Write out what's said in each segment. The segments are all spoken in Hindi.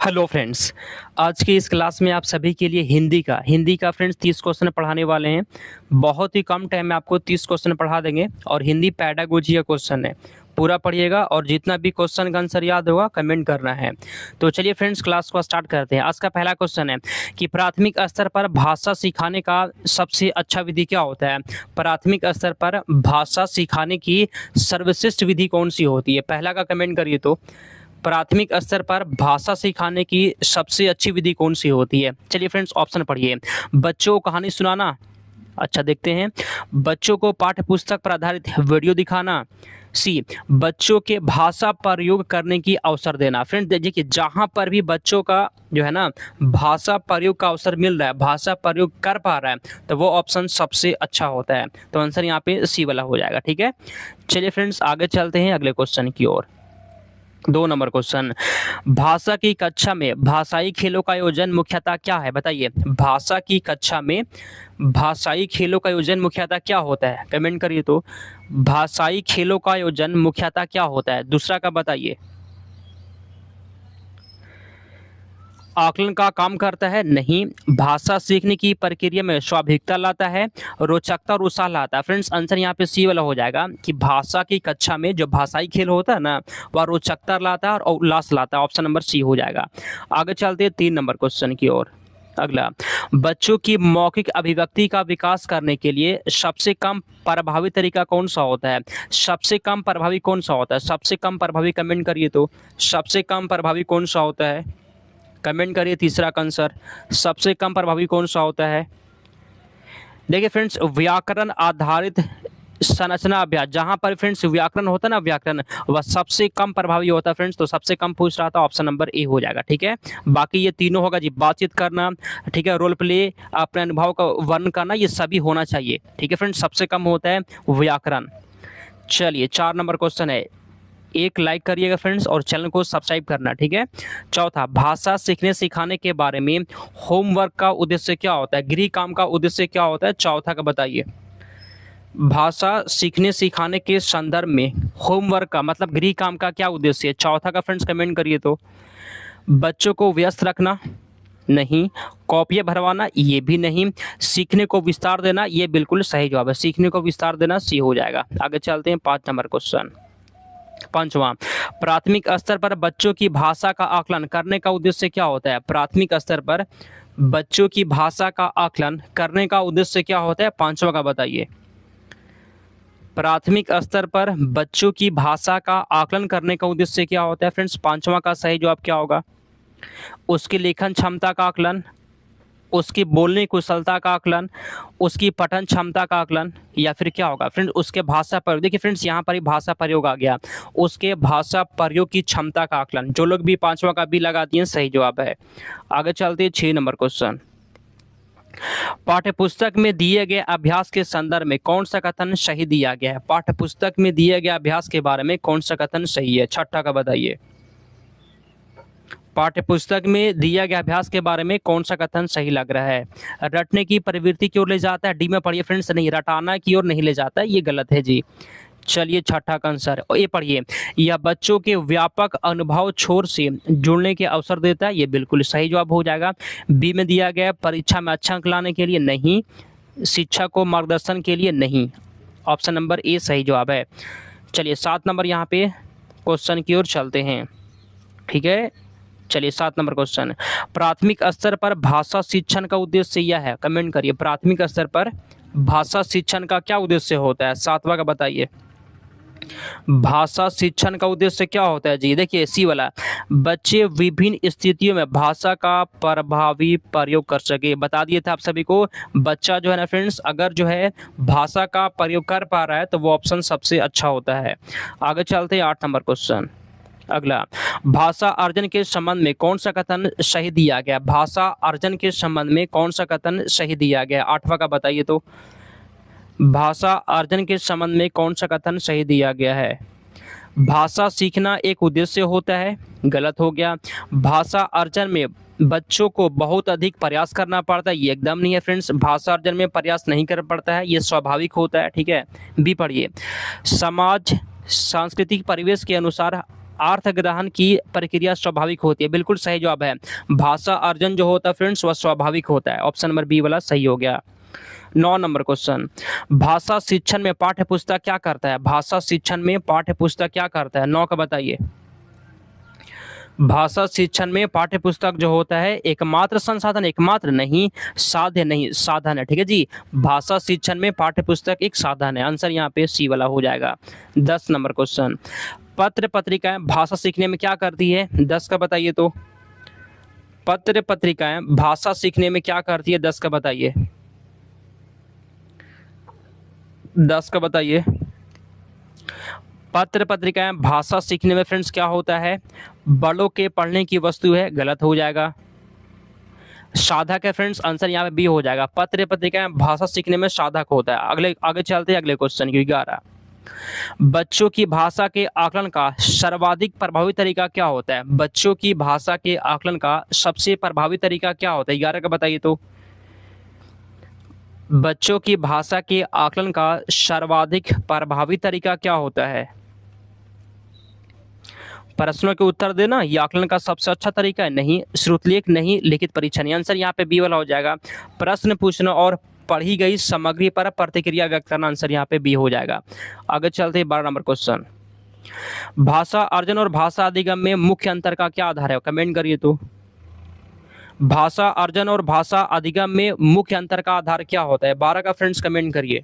Hello friends. आज की इस क्लास में आप सभी के लिए हिंदी का फ्रेंड्स 30 क्वेश्चन पढ़ाने वाले हैं। बहुत ही कम टाइम में आपको 30 क्वेश्चन पढ़ा देंगे और हिंदी पैडागोजी का क्वेश्चन है। पूरा पढ़िएगा और जितना भी क्वेश्चन का आंसर याद होगा कमेंट करना है। तो चलिए फ्रेंड्स क्लास को स्टार्ट करते हैं। आज का पहला क्वेश्चन है कि प्राथमिक स्तर पर भाषा सिखाने का सबसे अच्छा विधि क्या होता है। प्राथमिक स्तर पर भाषा सिखाने की सर्वश्रेष्ठ विधि कौन सी होती है। पहला का कमेंट करिए। तो प्राथमिक स्तर पर भाषा सिखाने की सबसे अच्छी विधि कौन सी होती है। चलिए फ्रेंड्स ऑप्शन पढ़िए। बच्चों को कहानी सुनाना। अच्छा देखते हैं। बच्चों को पाठ्य पुस्तक पर आधारित वीडियो दिखाना। सी, बच्चों के भाषा प्रयोग करने की अवसर देना। फ्रेंड्स देखिए जहां पर भी बच्चों का जो है ना भाषा प्रयोग का अवसर मिल रहा है, भाषा प्रयोग कर पा रहा है, तो वो ऑप्शन सबसे अच्छा होता है। तो आंसर यहाँ पे सी वाला हो जाएगा। ठीक है, चलिए फ्रेंड्स आगे चलते हैं अगले क्वेश्चन की ओर। 2 नंबर क्वेश्चन, भाषा की कक्षा में भाषाई खेलों का आयोजन मुख्यतः क्या है। बताइए भाषा की कक्षा में भाषाई खेलों का आयोजन मुख्यतः क्या होता है। कमेंट करिए। तो भाषाई खेलों का आयोजन मुख्यतः क्या होता है। दूसरा का बताइए। आकलन का काम करता है, नहीं। भाषा सीखने की प्रक्रिया में स्वाभाविकता लाता है, रोचकता और उत्साह लाता है। फ्रेंड्स आंसर यहाँ पे सी वाला हो जाएगा कि भाषा की कक्षा में जो भाषाई खेल होता है ना वह रोचकता लाता है और उल्लास लाता है। ऑप्शन नंबर सी हो जाएगा। आगे चलते हैं 3 नंबर क्वेश्चन की ओर। अगला, बच्चों की मौखिक अभिव्यक्ति का विकास करने के लिए सबसे कम प्रभावी तरीका कौन सा होता है। सबसे कम प्रभावी कौन सा होता है। सबसे कम प्रभावी कमेंट करिए। तो सबसे कम प्रभावी कौन सा होता है, कमेंट करिए। तीसरा का आंसर सबसे कम प्रभावी कौन सा होता है। देखिए फ्रेंड्स व्याकरण आधारित संरचना अभ्यास, जहां पर फ्रेंड्स व्याकरण होता है ना, व्याकरण वह सबसे कम प्रभावी होता है फ्रेंड्स। तो सबसे कम पूछ रहा था, ऑप्शन नंबर ए हो जाएगा। ठीक है, बाकी ये तीनों होगा जी। बातचीत करना, ठीक है, रोल प्ले, अपने अनुभव का वर्णन करना, ये सभी होना चाहिए। ठीक है फ्रेंड्स, सबसे कम होता है व्याकरण। चलिए 4 नंबर क्वेश्चन है। एक लाइक करिएगा फ्रेंड्स और चैनल को सब्सक्राइब करना। ठीक है, चौथा, भाषा सीखने सिखाने के बारे में होमवर्क का उद्देश्य क्या होता है। गृह काम का उद्देश्य क्या होता है। चौथा का बताइए। भाषा सीखने सिखाने के संदर्भ में होमवर्क का मतलब गृह काम का क्या उद्देश्य है। चौथा का फ्रेंड्स कमेंट करिए। तो बच्चों को व्यस्त रखना, नहीं। कॉपियां भरवाना, ये भी नहीं। सीखने को विस्तार देना, ये बिल्कुल सही जवाब है। सीखने को विस्तार देना सी हो जाएगा। आगे चलते हैं 5 नंबर क्वेश्चन। पांचवा, प्राथमिक स्तर पर बच्चों की भाषा का आकलन करने का उद्देश्य क्या होता है। प्राथमिक स्तर पर बच्चों की भाषा का आकलन करने का उद्देश्य क्या होता है। पांचवा का बताइए। प्राथमिक स्तर पर बच्चों की भाषा का आकलन करने का उद्देश्य क्या होता है। फ्रेंड्स पांचवा का सही जवाब क्या होगा। उसकी लेखन क्षमता का आकलन, उसकी बोलने कुशलता का आकलन, उसकी पठन क्षमता का आकलन, या फिर क्या होगा फ्रेंड्स उसके भाषा प्रयोग। देखिए फ्रेंड्स यहाँ पर ही भाषा प्रयोग आ गया, उसके भाषा प्रयोग की क्षमता का आकलन। जो लोग भी पांचवा का भी लगा दिए सही जवाब है। आगे चलते हैं 6 नंबर क्वेश्चन। पाठ्यपुस्तक में दिए गए अभ्यास के संदर्भ में कौन सा कथन सही दिया गया है। पाठ्यपुस्तक में दिए गए अभ्यास के बारे में कौन सा कथन सही है। छठा का बताइए। पाठ्यपुस्तक में दिया गया अभ्यास के बारे में कौन सा कथन सही लग रहा है। रटने की प्रवृत्ति की ओर ले जाता है, डी में पढ़िए फ्रेंड्स। नहीं, रटाना की ओर नहीं ले जाता है, ये गलत है जी। चलिए छठा का आंसर ये पढ़िए। यह बच्चों के व्यापक अनुभव छोर से जुड़ने के अवसर देता है, ये बिल्कुल सही जवाब हो जाएगा। बी में दिया गया परीक्षा में अच्छा अंक लाने के लिए, नहीं। शिक्षा को मार्गदर्शन के लिए, नहीं। ऑप्शन नंबर ए सही जवाब है। चलिए 7 नंबर यहाँ पे क्वेश्चन की ओर चलते हैं। ठीक है, चलिए 7 नंबर क्वेश्चन। प्राथमिक स्तर पर भाषा शिक्षण का उद्देश्य यह है, कमेंट करिए। प्राथमिक स्तर पर भाषा शिक्षण का क्या उद्देश्य होता है। 7वां का बताइए। भाषा शिक्षण का उद्देश्य क्या होता है जी। देखिए सी वाला, बच्चे विभिन्न स्थितियों में भाषा का प्रभावी प्रयोग कर सके। बता दिए थे आप सभी को, बच्चा जो है ना फ्रेंड्स अगर जो है भाषा का प्रयोग कर पा रहा है तो वो ऑप्शन सबसे अच्छा होता है। आगे चलते हैं 8 नंबर क्वेश्चन। अगला, भाषा अर्जन के संबंध में कौन सा कथन सही दिया गया। भाषा अर्जन के संबंध में कौन सा कथन सही दिया गया। 8वां का बताइए। तो भाषा अर्जन के संबंध में कौन सा कथन सही दिया गया है। भाषा सीखना एक उद्देश्य होता है, गलत हो गया। भाषा अर्जन में बच्चों को बहुत अधिक प्रयास करना पड़ता है, ये एकदम नहीं है फ्रेंड्स। भाषा अर्जन में प्रयास नहीं करना पड़ता है, ये स्वाभाविक होता है। ठीक है, बी पढ़िए। समाज सांस्कृतिक परिवेश के अनुसार अर्थ ग्रहण की प्रक्रिया स्वाभाविक होती है। बिल्कुल सही जवाब है। भाषा अर्जन जो होता है फ्रेंड्स वह स्वाभाविक होता है। ऑप्शन नंबर बी वाला सही हो गया। 9 नंबर क्वेश्चन, भाषा शिक्षण में पाठ्य पुस्तक क्या करता है? भाषा शिक्षण में पाठ्य पुस्तक क्या करता है? 9 का बताइए। भाषा शिक्षण में पाठ्य पुस्तक जो होता है एकमात्र संसाधन, एकमात्र नहीं, साध्य नहीं, साधन है। ठीक है जी, भाषा शिक्षण में पाठ्य पुस्तक एक साधन है। आंसर यहाँ पे सी वाला हो जाएगा। 10 नंबर क्वेश्चन, पत्र पत्रिकाएं भाषा सीखने में क्या करती है? 10 का बताइए तो। पत्र पत्रिकाएं भाषा सीखने में क्या करती है? 10 का बताइए। 10 का बताइए। पत्र पत्रिकाएं भाषा सीखने में फ्रेंड्स क्या होता है? बड़ों के पढ़ने की वस्तु है, गलत हो जाएगा। साधक है फ्रेंड्स, आंसर यहाँ पे बी हो जाएगा। पत्र पत्रिकाएं भाषा सीखने में साधक होता है। अगले आगे चलते हैं अगले क्वेश्चन की 11, बच्चों की भाषा के आकलन का सर्वाधिक प्रभावी तरीका क्या होता है? बच्चों की भाषा के आकलन का सबसे प्रभावी तरीका क्या होता है? 11 का बताइए तो। बच्चों की भाषा के आकलन का सर्वाधिक प्रभावी तरीका क्या होता है? प्रश्नों के उत्तर देना, ये आकलन का सबसे अच्छा तरीका है? नहीं। श्रुतलेख नहीं, लिखित परीक्षा नहीं। आंसर यहाँ पे बी वाला हो जाएगा। प्रश्न पूछना और पढ़ी गई सामग्री पर प्रतिक्रिया व्यक्त करना, आंसर यहाँ पे बी हो जाएगा। आगे चलते हैं 12 नंबर क्वेश्चन, भाषा अर्जन और भाषा अधिगम में मुख्य अंतर का क्या आधार है? कमेंट करिए तो। भाषा अर्जन और भाषा अधिगम में मुख्य अंतर का आधार क्या होता है? 12 का फ्रेंड्स कमेंट करिए।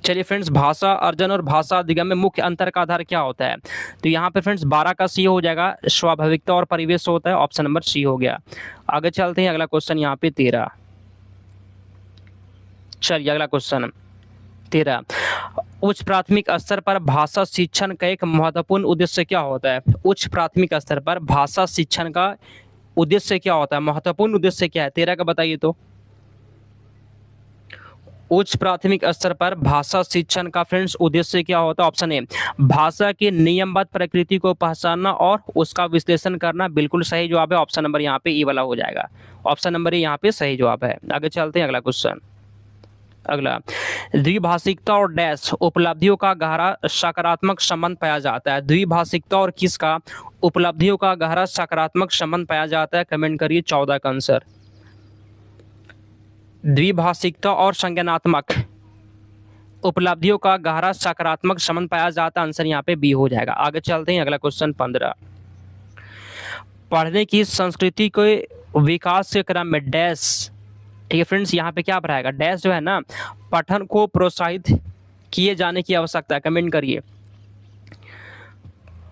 चलिए फ्रेंड्स, भाषा अर्जन और भाषा अधिगम में मुख्य अंतर का आधार क्या होता है? तो यहाँ पे फ्रेंड्स 12 का सी हो जाएगा, स्वाभाविकता और परिवेश होता है। ऑप्शन नंबर सी हो गया। आगे चलते हैं अगला क्वेश्चन यहाँ पे 13। चलिए अगला क्वेश्चन 13, उच्च प्राथमिक स्तर पर भाषा शिक्षण का एक महत्वपूर्ण उद्देश्य क्या होता है? उच्च प्राथमिक स्तर पर भाषा शिक्षण का उद्देश्य क्या होता है? महत्वपूर्ण उद्देश्य क्या है? 13 का बताइए तो। उच्च प्राथमिक स्तर पर भाषा शिक्षण का फ्रेंड्स उद्देश्य क्या होता है? ऑप्शन ए, भाषा की नियमबद्ध प्रकृति को पहचानना और उसका विश्लेषण करना। बिल्कुल सही जवाब है। ऑप्शन नंबर यहाँ पे ई वाला हो जाएगा। ऑप्शन नंबर ए यहाँ पे सही जवाब है। आगे चलते हैं अगला क्वेश्चन। अगला, द्विभाषिकता और डैश उपलब्धियों का गहरा सकारात्मक संबंध पाया जाता है। द्विभाषिकता और किसका उपलब्धियों का गहरा सकारात्मक संबंध पाया जाता है? कमेंट करिए 14 का आंसर। द्विभाषिकता और संज्ञानात्मक उपलब्धियों का गहरा सकारात्मक संबंध पाया जाता है। आंसर यहाँ पे बी हो जाएगा। आगे चलते हैं अगला क्वेश्चन 15, पढ़ने की संस्कृति के विकास के क्रम में डैश, ठीक है फ्रेंड्स, यहाँ पे क्या बढ़ाएगा? डैश जो है ना, पठन को प्रोत्साहित किए जाने की आवश्यकता है। कमेंट करिए।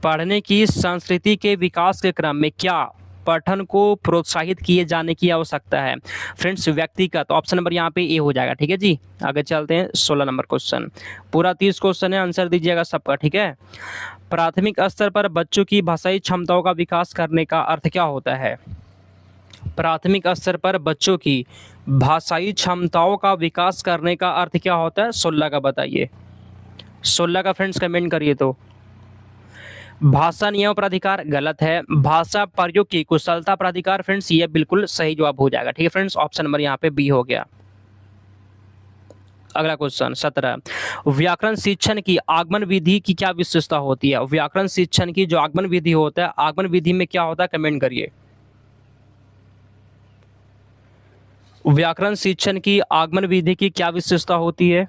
पढ़ने की संस्कृति के विकास के क्रम में क्या पठन को प्रोत्साहित किए जाने की आवश्यकता है? फ्रेंड्स व्यक्तिगत, ऑप्शन नंबर यहाँ पे ए हो जाएगा। ठीक है जी, आगे चलते हैं 16 नंबर क्वेश्चन। पूरा 30 क्वेश्चन है, आंसर दीजिएगा सबका। ठीक है, प्राथमिक स्तर पर बच्चों की भाषाई क्षमताओं का विकास करने का अर्थ क्या होता है? प्राथमिक स्तर पर बच्चों की भाषाई क्षमताओं का विकास करने का अर्थ क्या होता है? 16 का बताइए। 16 का फ्रेंड्स कमेंट करिए तो। भाषा नियम प्राधिकार, गलत है। भाषा प्रयोग की कुशलता प्राधिकार, फ्रेंड्स ये बिल्कुल सही जवाब हो जाएगा। ठीक है फ्रेंड्स, ऑप्शन नंबर यहाँ पे बी हो गया। अगला क्वेश्चन 17, व्याकरण शिक्षण की आगमन विधि की क्या विशेषता होती है? व्याकरण शिक्षण की जो आगमन विधि होता है, आगमन विधि में क्या होता है? कमेंट करिए। व्याकरण शिक्षण की आगमन विधि की क्या विशेषता होती है?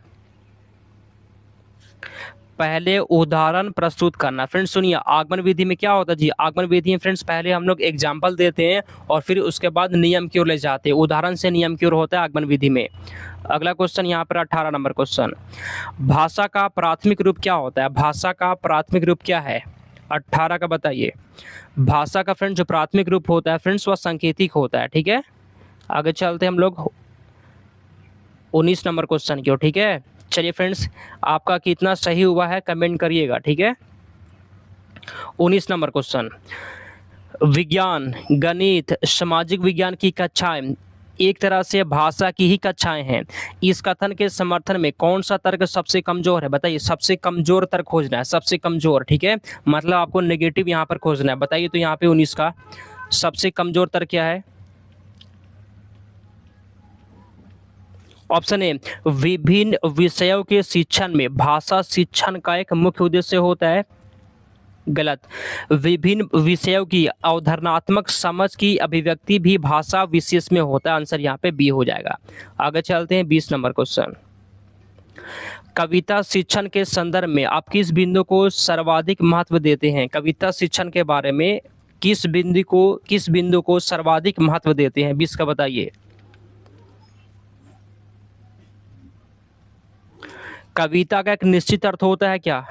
पहले उदाहरण प्रस्तुत करना। फ्रेंड्स सुनिए, आगमन विधि में क्या होता है जी? आगमन विधि में फ्रेंड्स पहले हम लोग एग्जाम्पल देते हैं और फिर उसके बाद नियम की ओर ले जाते हैं। उदाहरण से नियम की ओर होता है आगमन विधि में। अगला क्वेश्चन यहाँ पर 18 नंबर क्वेश्चन, भाषा का प्राथमिक रूप क्या होता है? भाषा का प्राथमिक रूप क्या है? 18 का बताइए। भाषा का फ्रेंड्स जो प्राथमिक रूप होता है फ्रेंड्स वह सांकेतिक होता है। ठीक है, आगे चलते हैं हम लोग 19 नंबर क्वेश्चन की ओर। ठीक है, चलिए फ्रेंड्स, आपका कितना सही हुआ है कमेंट करिएगा। ठीक है, 19 नंबर क्वेश्चन, विज्ञान, गणित, सामाजिक विज्ञान की कक्षाएं एक तरह से भाषा की ही कक्षाएं हैं। इस कथन के समर्थन में कौन सा तर्क सबसे कमजोर है? बताइए, सबसे कमजोर तर्क खोजना है, सबसे कमजोर। ठीक है, मतलब आपको नेगेटिव यहाँ पर खोजना है। बताइए तो यहाँ पे 19 का सबसे कमजोर तर्क क्या है? ऑप्शन ए, विभिन्न विषयों के शिक्षण में भाषा शिक्षण का एक मुख्य उद्देश्य होता है। गलत। विभिन्न विषयों की अवधारणात्मक समझ की अभिव्यक्ति भी भाषा विशेष में होता है। आंसर यहाँ पे बी हो जाएगा। आगे चलते हैं 20 नंबर क्वेश्चन। कविता शिक्षण के संदर्भ में आप किस बिंदु को सर्वाधिक महत्व देते हैं? कविता शिक्षण के बारे में किस बिंदु को सर्वाधिक महत्व देते हैं? 20 का बताइए। कविता का एक निश्चित अर्थ होता है क्या?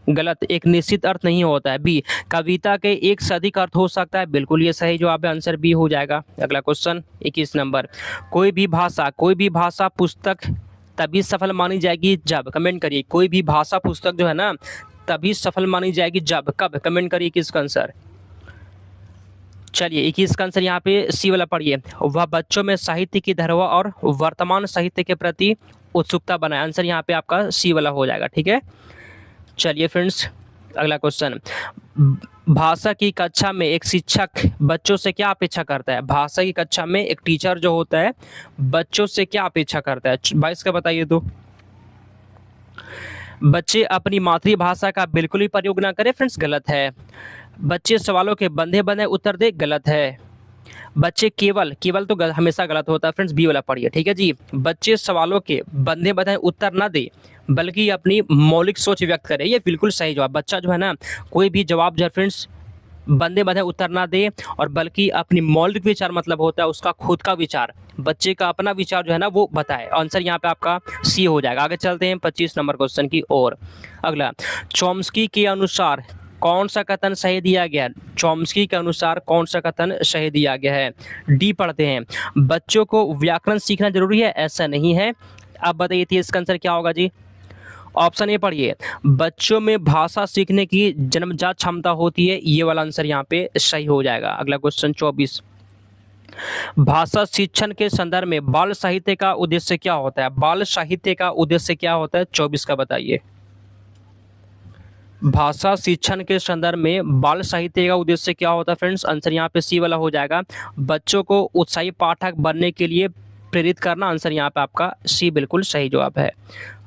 गलत, एक निश्चित अर्थ नहीं होता है। बी, कविता के एक से अधिक अर्थ हो सकता है। बिल्कुल ये सही जवाब है, आंसर बी हो जाएगा। अगला क्वेश्चन 21 नंबर। कोई भी भाषा पुस्तक तभी सफल मानी जाएगी जब, कमेंट करिए। कोई भी भाषा पुस्तक जो है ना तभी सफल मानी जाएगी जब, कब? कमेंट करिए किसका आंसर। चलिए 21 का आंसर यहाँ पे सी वाला पढ़िए। वह बच्चों में साहित्य की धरोहर और वर्तमान साहित्य के प्रति उत्सुकता बनाए। आंसर यहाँ पे आपका सी वाला हो जाएगा। ठीक है, चलिए फ्रेंड्स अगला क्वेश्चन। भाषा की कक्षा में एक शिक्षक बच्चों से क्या अपेक्षा करता है? भाषा की कक्षा में एक टीचर जो होता है बच्चों से क्या अपेक्षा करता है? 22 का बताइए। तो बच्चे अपनी मातृभाषा का बिल्कुल भी प्रयोग ना करें। फ्रेंड्स गलत है। बच्चे सवालों के बंधे बंधे उत्तर दे। गलत है। बच्चे केवल तो हमेशा गलत होता है। फ्रेंड्स बी वाला पढ़िए। ठीक है जी। बच्चे सवालों के बंधे बंधे उत्तर ना दे बल्कि अपनी मौलिक सोच व्यक्त करे। ये बिल्कुल सही जवाब। बच्चा जो है ना कोई भी जवाब जो फ्रेंड्स बंधे बंधे उत्तर ना दे और बल्कि अपनी मौलिक विचार मतलब होता है उसका खुद का विचार, बच्चे का अपना विचार जो है ना वो बताए। आंसर यहाँ पे आपका सी हो जाएगा। आगे चलते हैं 25 नंबर क्वेश्चन की ओर। अगला, चॉम्स्की के अनुसार कौन सा कथन सही दिया गया? चॉम्स्की के अनुसार कौन सा कथन सही दिया गया है? डी पढ़ते हैं। बच्चों को व्याकरण सीखना जरूरी है, ऐसा नहीं है। अब बताइए थी इसका आंसर क्या होगा जी? ऑप्शन ए पढ़िए। बच्चों में भाषा सीखने की जन्मजात क्षमता होती है। ये वाला आंसर यहाँ पे सही हो जाएगा। अगला क्वेश्चन 24। भाषा शिक्षण के संदर्भ में बाल साहित्य का उद्देश्य क्या होता है? बाल साहित्य का उद्देश्य क्या होता है? 24 का बताइए। भाषा शिक्षण के संदर्भ में बाल साहित्य का उद्देश्य क्या होता है? फ्रेंड्स आंसर यहाँ पे सी वाला हो जाएगा। बच्चों को उत्साही पाठक बनने के लिए प्रेरित करना। आंसर यहाँ पे आपका सी बिल्कुल सही जवाब है।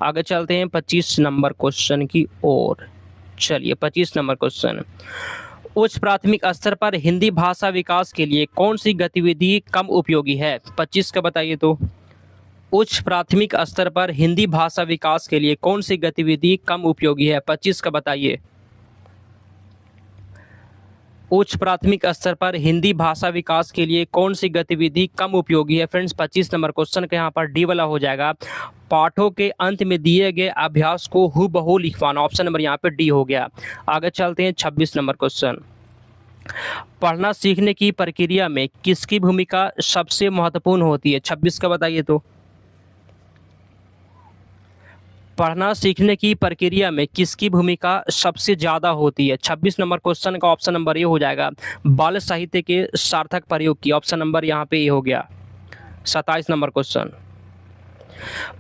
आगे चलते हैं 25 नंबर क्वेश्चन की ओर। चलिए 25 नंबर क्वेश्चन। उच्च प्राथमिक स्तर पर हिंदी भाषा विकास के लिए कौन सी गतिविधि कम उपयोगी है? 25 का बताइए। तो उच्च प्राथमिक स्तर पर हिंदी भाषा विकास के लिए कौन सी गतिविधि कम उपयोगी है? 25 का बताइए। उच्च प्राथमिक स्तर पर हिंदी भाषा विकास के लिए कौन सी गतिविधि कम उपयोगी है? फ्रेंड्स 25 नंबर क्वेश्चन का यहाँ पर डी वाला हो जाएगा। पाठों के अंत में दिए गए अभ्यास को हूबहू लिखवाना। ऑप्शन नंबर यहाँ पे डी हो गया। आगे चलते हैं 26 नंबर क्वेश्चन। पढ़ना सीखने की प्रक्रिया में किसकी भूमिका सबसे महत्वपूर्ण होती है? 26 का बताइए। तो पढ़ना सीखने की प्रक्रिया में किसकी भूमिका सबसे ज्यादा होती है? 26 नंबर क्वेश्चन का ऑप्शन नंबर ए हो जाएगा। बाल साहित्य के सार्थक प्रयोग की। ऑप्शन नंबर यहाँ पे ए हो गया। 27 नंबर क्वेश्चन।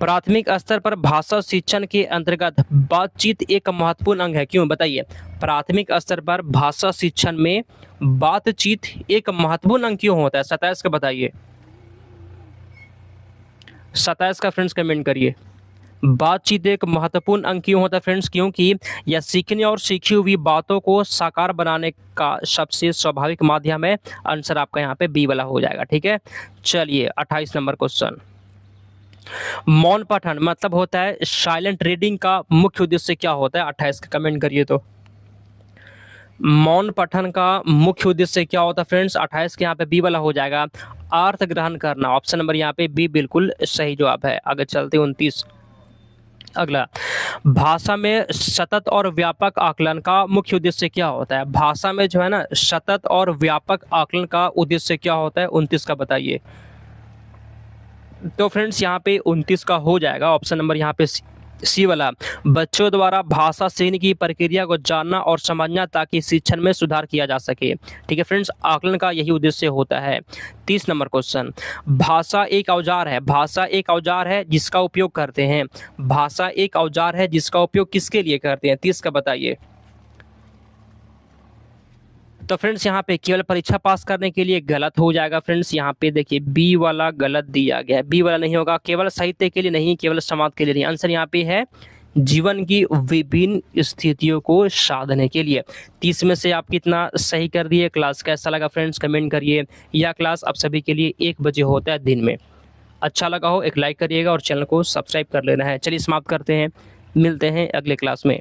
प्राथमिक स्तर पर भाषा शिक्षण के अंतर्गत बातचीत एक महत्वपूर्ण अंग है, क्यों? बताइए। प्राथमिक स्तर पर भाषा शिक्षण में बातचीत एक महत्वपूर्ण अंग क्यों होता है? 27 का बताइए। 27 का फ्रेंड्स कमेंट करिए। बातचीत एक महत्वपूर्ण अंग क्यों होता है? फ्रेंड्स क्योंकि यह सीखने और सीखी हुई बातों को साकार बनाने का सबसे स्वाभाविक माध्यम है। आंसर आपका यहाँ पे बी वाला हो जाएगा। ठीक है, चलिए 28 नंबर क्वेश्चन। मौन पठन मतलब होता है साइलेंट रीडिंग का मुख्य उद्देश्य क्या होता है? 28 का कमेंट करिए। तो मौन पठन का मुख्य उद्देश्य क्या होता है? फ्रेंड्स 28 के यहाँ पे बी वाला हो जाएगा। अर्थ ग्रहण करना। ऑप्शन नंबर यहाँ पे बी बिल्कुल सही जवाब है। आगे चलते 29। अगला, भाषा में सतत और व्यापक आकलन का मुख्य उद्देश्य क्या होता है? भाषा में जो है ना सतत और व्यापक आकलन का उद्देश्य क्या होता है? 29 का बताइए। तो फ्रेंड्स यहाँ पे 29 का हो जाएगा ऑप्शन नंबर यहाँ पे सी वाला। बच्चों द्वारा भाषा सीखने की प्रक्रिया को जानना और समझना ताकि शिक्षण में सुधार किया जा सके। ठीक है फ्रेंड्स, आकलन का यही उद्देश्य होता है। 30 नंबर क्वेश्चन। भाषा एक औजार है। भाषा एक औजार है जिसका उपयोग करते हैं। भाषा एक औजार है जिसका उपयोग किसके लिए करते हैं? 30 का बताइए। तो फ्रेंड्स यहाँ पे केवल परीक्षा पास करने के लिए गलत हो जाएगा। फ्रेंड्स यहाँ पे देखिए बी वाला गलत दिया गया है। बी वाला नहीं होगा। केवल साहित्य के लिए नहीं, केवल समाज के लिए नहीं। आंसर यहाँ पे है जीवन की विभिन्न स्थितियों को साधने के लिए। 30 में से आप कितना सही कर दिए। क्लास कैसा लगा फ्रेंड्स कमेंट करिए। यह क्लास आप सभी के लिए 1 बजे होता है दिन में। अच्छा लगा हो एक लाइक करिएगा और चैनल को सब्सक्राइब कर लेना है। चलिए समाप्त करते हैं, मिलते हैं अगले क्लास में।